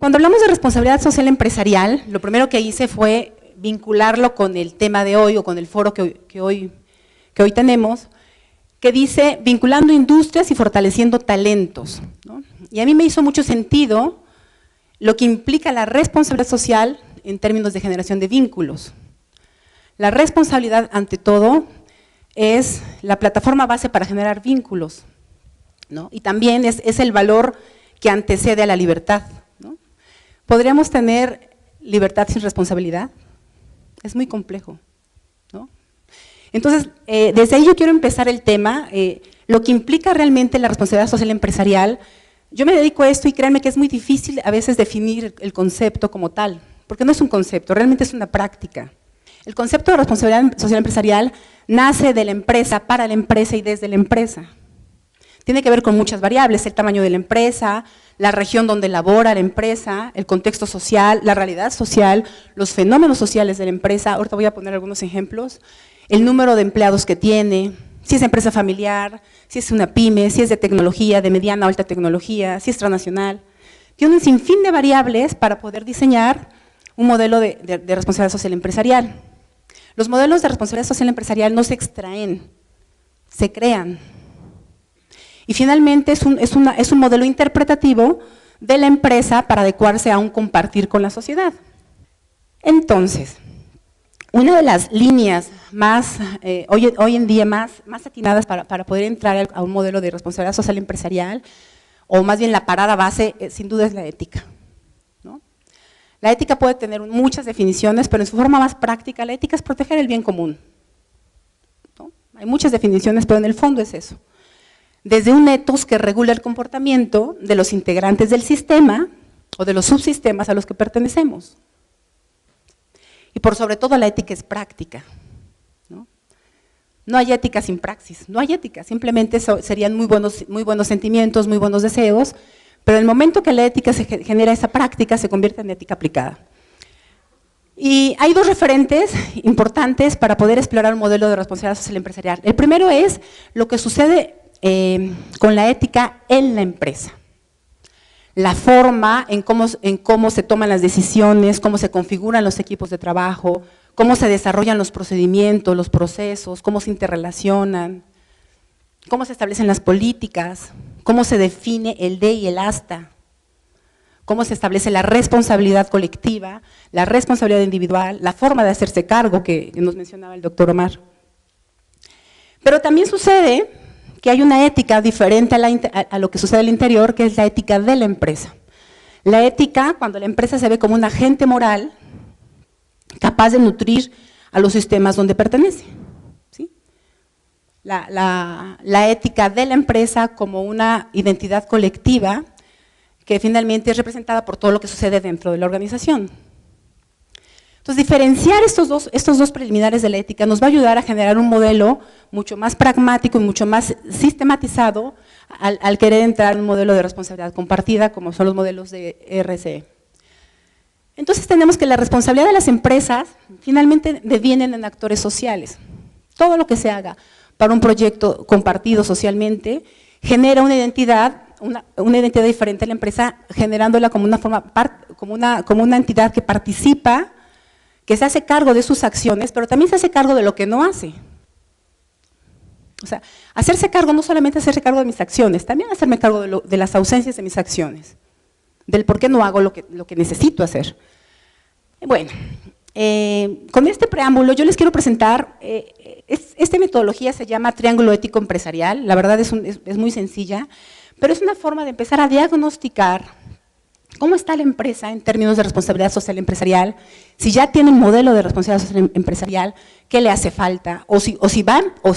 Cuando hablamos de responsabilidad social empresarial, lo primero que hice fue vincularlo con el tema de hoy o con el foro que hoy tenemos, que dice vinculando industrias y fortaleciendo talentos, ¿no? Y a mí me hizo mucho sentido lo que implica la responsabilidad social en términos de generación de vínculos. La responsabilidad, ante todo, es la plataforma base para generar vínculos, ¿no? Y también es el valor que antecede a la libertad, ¿no? ¿Podríamos tener libertad sin responsabilidad? Es muy complejo, ¿no? Entonces, desde ahí yo quiero empezar el tema, lo que implica realmente la responsabilidad social empresarial. Yo me dedico a esto y créanme que es muy difícil a veces definir el concepto como tal, porque no es un concepto, realmente es una práctica. El concepto de responsabilidad social empresarial nace de la empresa, para la empresa y desde la empresa. Tiene que ver con muchas variables, el tamaño de la empresa, la región donde labora la empresa, el contexto social, la realidad social, los fenómenos sociales de la empresa. Ahorita voy a poner algunos ejemplos. El número de empleados que tiene, si es empresa familiar, si es una pyme, si es de tecnología, de mediana o alta tecnología, si es transnacional. Tiene un sinfín de variables para poder diseñar un modelo de responsabilidad social empresarial. Los modelos de responsabilidad social empresarial no se extraen, se crean. Y finalmente es un modelo interpretativo de la empresa para adecuarse a un compartir con la sociedad. Entonces, una de las líneas más, hoy en día más atinadas para poder entrar a un modelo de responsabilidad social empresarial, o más bien la parada base, sin duda es la ética, ¿no? La ética puede tener muchas definiciones, pero en su forma más práctica, la ética es proteger el bien común, ¿no? Hay muchas definiciones, pero en el fondo es eso. Desde un ethos que regula el comportamiento de los integrantes del sistema o de los subsistemas a los que pertenecemos. Y por sobre todo la ética es práctica, ¿no? No hay ética sin praxis, no hay ética, simplemente serían muy buenos sentimientos, muy buenos deseos, pero en el momento que la ética se genera esa práctica, se convierte en ética aplicada. Y hay dos referentes importantes para poder explorar un modelo de responsabilidad social empresarial. El primero es lo que sucede con la ética en la empresa. La forma en cómo se toman las decisiones, cómo se configuran los equipos de trabajo, cómo se desarrollan los procedimientos, los procesos, cómo se interrelacionan, cómo se establecen las políticas, cómo se define el de y el hasta, cómo se establece la responsabilidad colectiva, la responsabilidad individual, la forma de hacerse cargo que nos mencionaba el doctor Omar. Pero también sucede que hay una ética diferente a lo que sucede al interior, que es la ética de la empresa. La ética, cuando la empresa se ve como un agente moral, capaz de nutrir a los sistemas donde pertenece, ¿sí? La ética de la empresa como una identidad colectiva que finalmente es representada por todo lo que sucede dentro de la organización. Entonces, diferenciar estos dos preliminares de la ética nos va a ayudar a generar un modelo mucho más pragmático y mucho más sistematizado al querer entrar en un modelo de responsabilidad compartida, como son los modelos de RSE. Entonces, tenemos que la responsabilidad de las empresas finalmente devienen en actores sociales. Todo lo que se haga para un proyecto compartido socialmente genera una identidad diferente a la empresa, generándola como una entidad que participa, que se hace cargo de sus acciones, pero también se hace cargo de lo que no hace. O sea, hacerse cargo no solamente hacerse cargo de mis acciones, también hacerme cargo de las ausencias de mis acciones, del por qué no hago lo que necesito hacer. Bueno, con este preámbulo yo les quiero presentar, esta metodología se llama Triángulo Ético Empresarial, la verdad es muy sencilla, pero es una forma de empezar a diagnosticar cómo está la empresa en términos de responsabilidad social empresarial, si ya tiene un modelo de responsabilidad social empresarial, qué le hace falta, o si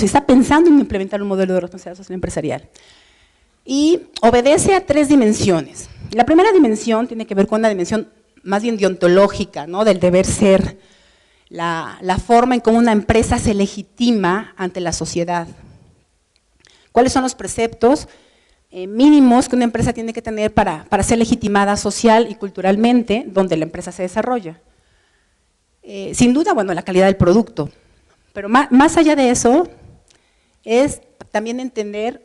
está pensando en implementar un modelo de responsabilidad social empresarial. Y obedece a 3 dimensiones. La primera dimensión tiene que ver con una dimensión más bien deontológica, ¿no? Del deber ser, la forma en cómo una empresa se legitima ante la sociedad. ¿Cuáles son los preceptos mínimos que una empresa tiene que tener para ser legitimada social y culturalmente donde la empresa se desarrolla? Sin duda, bueno, la calidad del producto, pero más allá de eso es también entender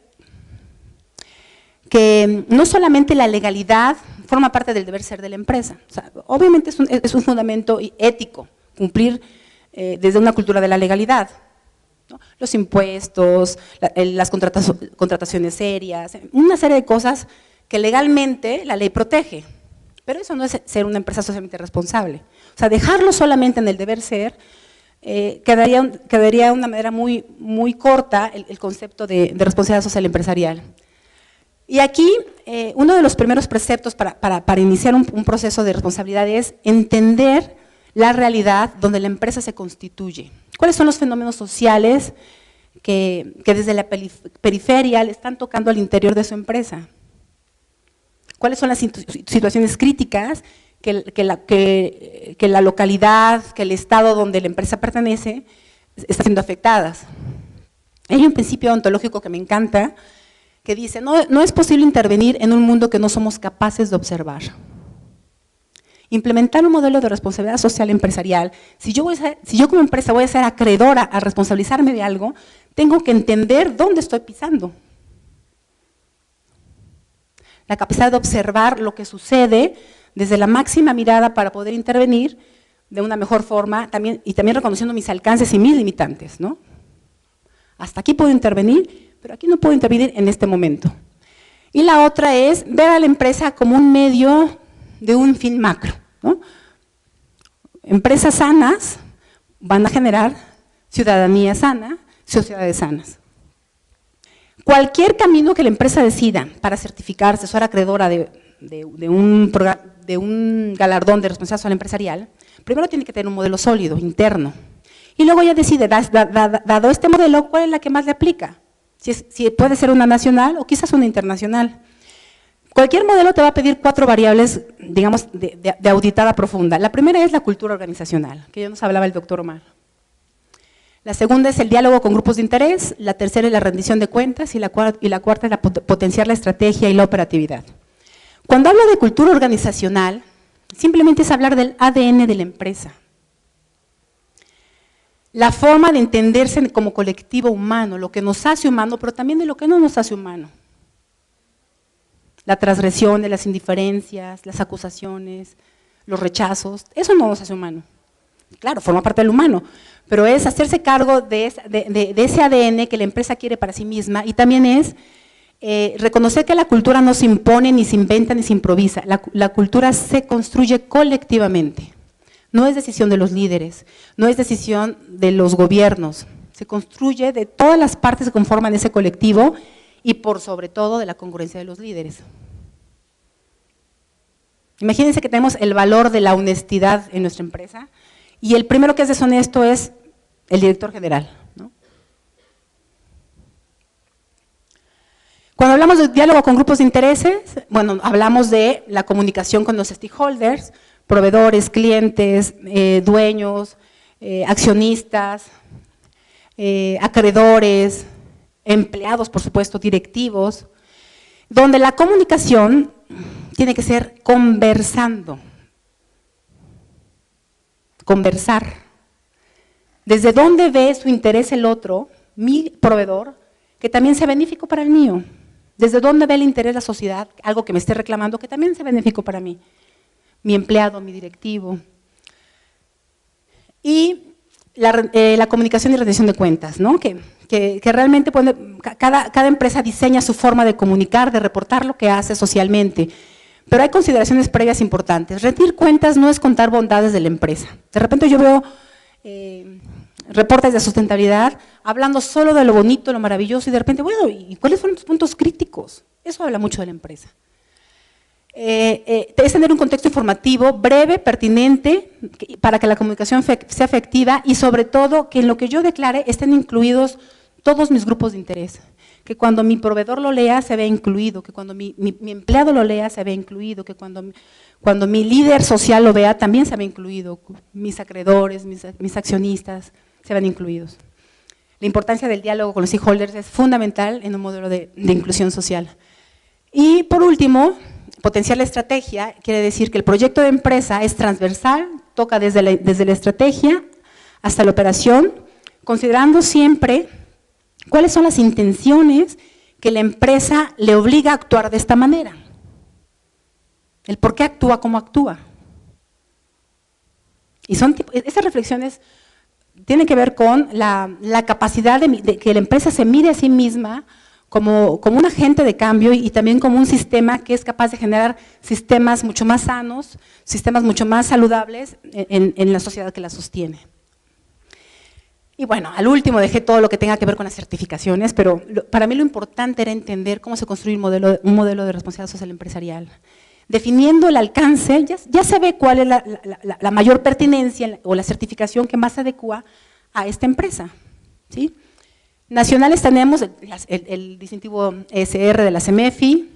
que no solamente la legalidad forma parte del deber ser de la empresa. O sea, obviamente es un fundamento ético, cumplir desde una cultura de la legalidad, ¿no? Los impuestos, las contrataciones serias, una serie de cosas que legalmente la ley protege, pero eso no es ser una empresa socialmente responsable. O sea, dejarlo solamente en el deber ser, quedaría de una manera muy corta el concepto de responsabilidad social empresarial. Y aquí, uno de los primeros preceptos para iniciar un proceso de responsabilidad es entender la realidad donde la empresa se constituye. ¿Cuáles son los fenómenos sociales que desde la periferia le están tocando al interior de su empresa? ¿Cuáles son las situaciones críticas que la localidad, que el estado donde la empresa pertenece está siendo afectadas? Hay un principio ontológico que me encanta, que dice, no es posible intervenir en un mundo que no somos capaces de observar. Implementar un modelo de responsabilidad social empresarial, si yo como empresa voy a ser acreedora a responsabilizarme de algo, tengo que entender dónde estoy pisando. La capacidad de observar lo que sucede desde la máxima mirada para poder intervenir de una mejor forma y también reconociendo mis alcances y mis limitantes, ¿no? Hasta aquí puedo intervenir, pero aquí no puedo intervenir en este momento. Y la otra es ver a la empresa como un medio de un fin macro, ¿no? Empresas sanas van a generar ciudadanía sana, sociedades sanas. Cualquier camino que la empresa decida para certificarse, ser acreedora de un galardón de responsabilidad social empresarial, primero tiene que tener un modelo sólido, interno. Y luego ya decide, dado este modelo, ¿cuál es la que más le aplica? Si puede ser una nacional o quizás una internacional. Cualquier modelo te va a pedir 4 variables, digamos, de auditada profunda. La primera es la cultura organizacional, que ya nos hablaba el doctor Omar. La segunda es el diálogo con grupos de interés, la tercera es la rendición de cuentas y la cuarta es potenciar la estrategia y la operatividad. Cuando hablo de cultura organizacional, simplemente es hablar del ADN de la empresa. La forma de entenderse como colectivo humano, lo que nos hace humano, pero también de lo que no nos hace humano. La transgresión de las indiferencias, las acusaciones, los rechazos, eso no nos hace humano. Claro, forma parte del humano, pero es hacerse cargo de ese ADN que la empresa quiere para sí misma y también es reconocer que la cultura no se impone, ni se inventa, ni se improvisa. La cultura se construye colectivamente. No es decisión de los líderes, no es decisión de los gobiernos. Se construye de todas las partes que conforman ese colectivo y por sobre todo de la congruencia de los líderes. Imagínense que tenemos el valor de la honestidad en nuestra empresa y el primero que es deshonesto es el director general, ¿no? Cuando hablamos de diálogo con grupos de intereses, bueno, hablamos de la comunicación con los stakeholders, proveedores, clientes, dueños, accionistas, acreedores, empleados, por supuesto, directivos, donde la comunicación tiene que ser conversando, conversar. ¿Desde dónde ve su interés el otro, mi proveedor, que también sea benéfico para el mío? ¿Desde dónde ve el interés la sociedad, algo que me esté reclamando, que también sea benéfico para mí? Mi empleado, mi directivo. Y la comunicación y rendición de cuentas, ¿no? Que realmente cada empresa diseña su forma de comunicar, de reportar lo que hace socialmente, pero hay consideraciones previas importantes. Rendir cuentas no es contar bondades de la empresa. De repente yo veo reportes de sustentabilidad hablando solo de lo bonito, lo maravilloso y de repente, bueno, ¿y cuáles son los puntos críticos? Eso habla mucho de la empresa. Es tener un contexto informativo breve, pertinente, para que la comunicación sea efectiva y sobre todo que en lo que yo declare estén incluidos todos mis grupos de interés. Que cuando mi proveedor lo lea se vea incluido, que cuando mi empleado lo lea se vea incluido, que cuando mi líder social lo vea también se vea incluido, mis acreedores, mis accionistas se vean incluidos. La importancia del diálogo con los stakeholders es fundamental en un modelo de inclusión social. Y por último, potenciar la estrategia quiere decir que el proyecto de empresa es transversal, toca desde la estrategia hasta la operación, considerando siempre cuáles son las intenciones que la empresa le obliga a actuar de esta manera. el por qué actúa como actúa. Y esas reflexiones tienen que ver con la capacidad de que la empresa se mire a sí misma como un agente de cambio y también como un sistema que es capaz de generar sistemas mucho más sanos, sistemas mucho más saludables en la sociedad que la sostiene. Y bueno, al último dejé todo lo que tenga que ver con las certificaciones, pero para mí lo importante era entender cómo se construye un modelo de responsabilidad social empresarial. Definiendo el alcance, ya se ve cuál es la mayor pertinencia o la certificación que más se adecua a esta empresa, ¿sí? Nacionales tenemos el distintivo ESR de la CEMEFI,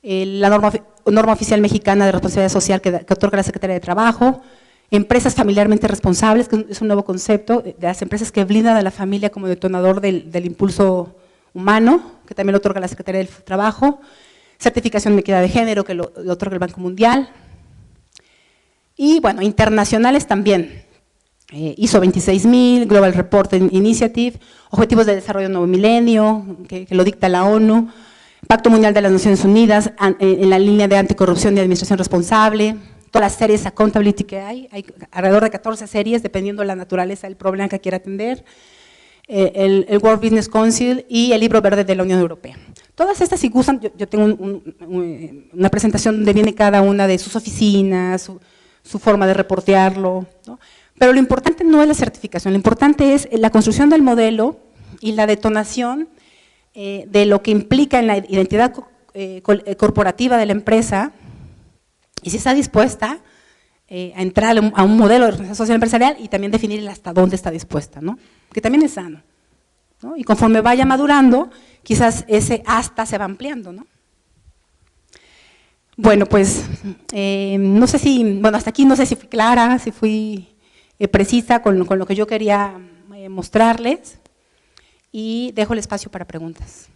la norma oficial mexicana de responsabilidad social que otorga la Secretaría de Trabajo, empresas familiarmente responsables, que es un nuevo concepto, de las empresas que blindan a la familia como detonador del impulso humano, que también lo otorga la Secretaría del Trabajo, certificación de equidad de género, que lo otorga el Banco Mundial, y bueno, internacionales también, ISO 26000, Global Reporting Initiative, Objetivos de Desarrollo Nuevo Milenio, que lo dicta la ONU, Pacto Mundial de las Naciones Unidas, en la línea de anticorrupción y administración responsable, todas las series accountability que hay alrededor de 14 series, dependiendo de la naturaleza del problema que quiera atender, el World Business Council y el Libro Verde de la Unión Europea. Todas estas, si gustan, yo tengo una presentación donde viene cada una de sus oficinas, su forma de reportearlo, ¿no? Pero lo importante no es la certificación, lo importante es la construcción del modelo y la detonación de lo que implica en la identidad corporativa de la empresa, y si está dispuesta a entrar a un modelo de responsabilidad social empresarial y también definir hasta dónde está dispuesta, ¿no? Que también es sano, ¿no? Y conforme vaya madurando, quizás ese hasta se va ampliando, ¿no? Bueno, pues, no sé si, bueno, hasta aquí no sé si fui clara, si fui precisa con lo que yo quería mostrarles, y dejo el espacio para preguntas.